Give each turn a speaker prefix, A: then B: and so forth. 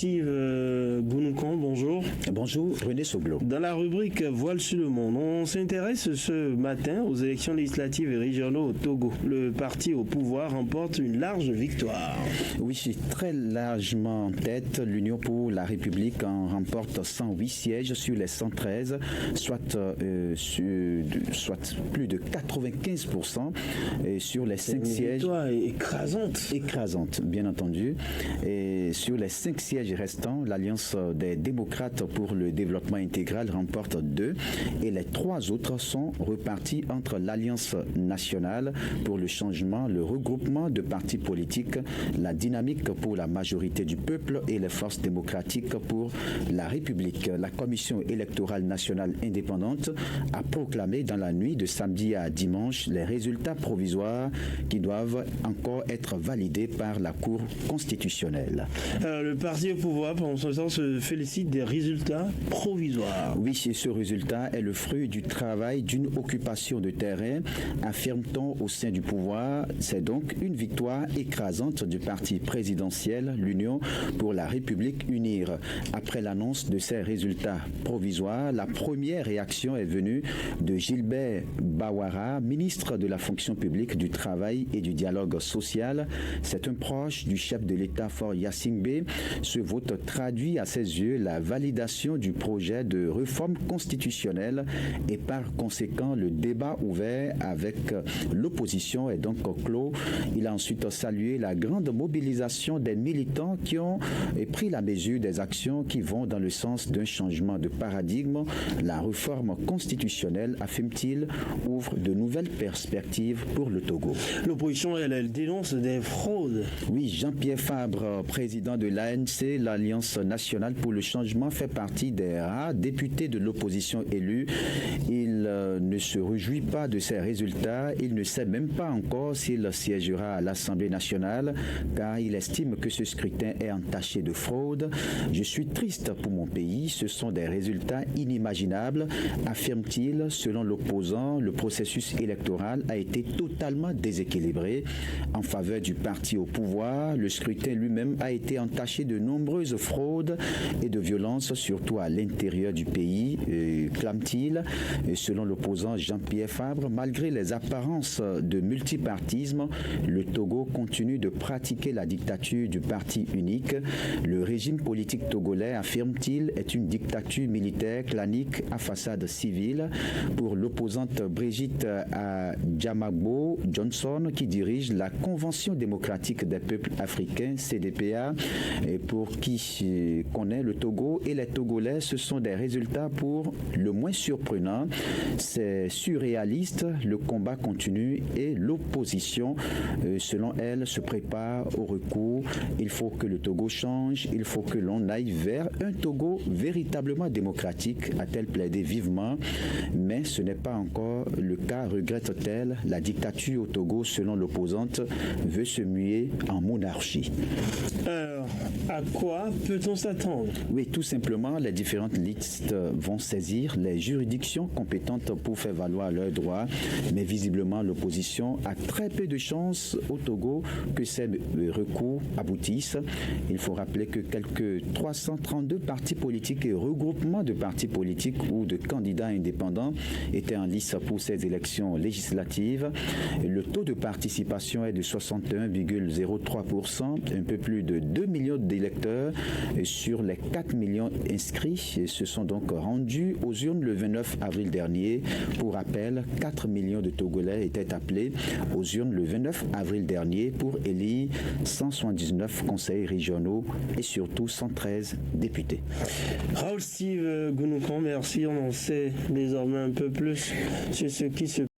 A: Steve Gounoukan, bonjour.
B: Bonjour, René Soglo.
A: Dans la rubrique Voile sur le monde, on s'intéresse ce matin aux élections législatives et régionaux au Togo. Le parti au pouvoir remporte une large victoire.
B: Oui, très largement en tête. L'Union pour la République en remporte 108 sièges sur les 113, soit plus de 95% sur les 5 sièges.
A: Écrasante.
B: Écrasante, bien entendu. Et sur les 5 sièges restants, l'Alliance des démocrates pour le développement intégral remporte 2 et les 3 autres sont repartis entre l'Alliance nationale pour le changement, le regroupement de partis politiques, la dynamique pour la majorité du peuple et les forces démocratiques pour la République. La Commission électorale nationale indépendante a proclamé dans la nuit de samedi à dimanche les résultats provisoires qui doivent encore être validés par la Cour constitutionnelle.
A: Le parti au pouvoir, pour son sens, se félicite des résultats provisoires.
B: Oui, ce résultat est le fruit du travail d'une occupation de terrain, affirme-t-on au sein du pouvoir. C'est donc une victoire écrasante du parti présidentiel, l'Union pour la République UNIR. Après l'annonce de ces résultats provisoires, la première réaction est venue de Gilbert Bawara, ministre de la fonction publique, du travail et du dialogue social. C'est un proche du chef de l'État Faure Gnassingbé. Ce vote traduit à ses yeux la validation du projet de réforme constitutionnelle et par conséquent le débat ouvert avec l'opposition est donc clos. Il a ensuite salué la grande mobilisation des militants qui ont pris la mesure des actions qui vont dans le sens d'un changement de paradigme. La réforme constitutionnelle, affirme-t-il, ouvre de nouvelles perspectives pour le Togo.
A: L'opposition, elle dénonce des fraudes.
B: Oui, Jean-Pierre Fabre, président de l'ANC, l'Alliance nationale pour le changement, fait partie des rares députés de l'opposition élus. Il ne se réjouit pas de ces résultats. Il ne sait même pas encore s'il siégera à l'Assemblée nationale, car il estime que ce scrutin est entaché de fraude. Je suis triste pour mon pays. Ce sont des résultats inimaginables, affirme-t-il. Selon l'opposant, le processus électoral a été totalement déséquilibré en faveur du parti au pouvoir. Le scrutin lui-même a été entaché de nombreuses fraudes et de violences, surtout à l'intérieur du pays, clame-t-il. Selon l'opposant Jean-Pierre Fabre, malgré les apparences de multipartisme, le Togo continue de pratiquer la dictature du parti unique. Le régime politique togolais, affirme-t-il, est une dictature militaire clanique à façade civile. Pour l'opposante Brigitte Djamagbo Johnson, qui dirige la Convention démocratique des peuples africains, CDPA, et pour qui connaît le Togo et les Togolais, ce sont des résultats pour le moins surprenants. C'est surréaliste, le combat continue et l'opposition, selon elle, se prépare au recours. Il faut que le Togo change, il faut que l'on aille vers un Togo véritablement démocratique, a-t-elle plaidé vivement, mais ce n'est pas encore le cas, regrette-t-elle. La dictature au Togo, selon l'opposante, veut se muer en monarchie.
A: Alors, à quoi peut-on s'attendre?
B: Oui, tout simplement, les différentes listes vont saisir les juridictions compétentes pour faire valoir leurs droits, mais visiblement l'opposition a très peu de chances au Togo que ces recours aboutissent. Il faut rappeler que quelques 332 partis politiques et regroupements de partis politiques ou de candidats indépendants étaient en lice pour ces élections législatives. Le taux de participation est de 61,03%, un peu plus de 2 millions d'électeurs sur les 4 millions inscrits et se sont donc rendus aux urnes le 29 avril dernier. Pour rappel, 4 millions de Togolais étaient appelés aux urnes le 29 avril dernier pour élire 179 conseils régionaux et surtout 113 députés.
A: Raoul Steve Gounoukan, merci. On en sait désormais un peu plus sur ce qui se